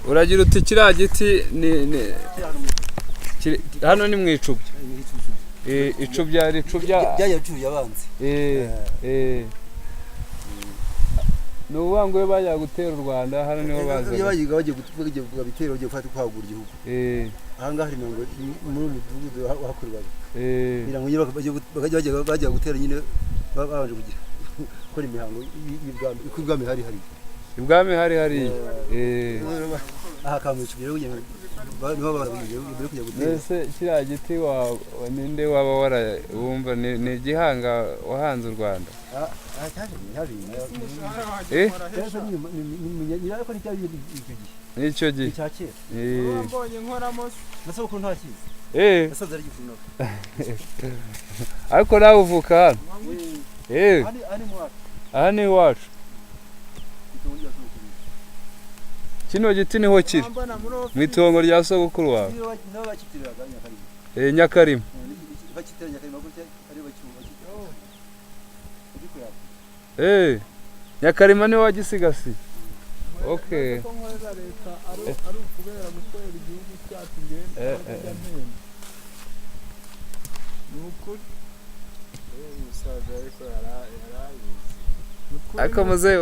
uragira uti kiriya giti hano ni mu icubya icubya byayacuye abanzi ni ukuvuga ngo iyo bajya gutera u Rwanda hano niho baza iyo bagiye bitera bagiye gufata kwagura igihugu aha ngaha hari mirongo muri umudugudu hakorwaga kugira ngo bajya gutera nyine babanje kugira gukora imihango y'ibwami ibwami hari aha kamwicubye rero niho barabigiye kujya gutera ese kiriya giti ninde waba wumva ni igihanga wahanze u Rwanda nicyo gihe ariko nawe uvuka hano aha ni iwacu kino giti niho kiri mu itongo rya sogokuru wawe Nyakarima Nyakarima niwe wagisigasiye okay ariko muzehe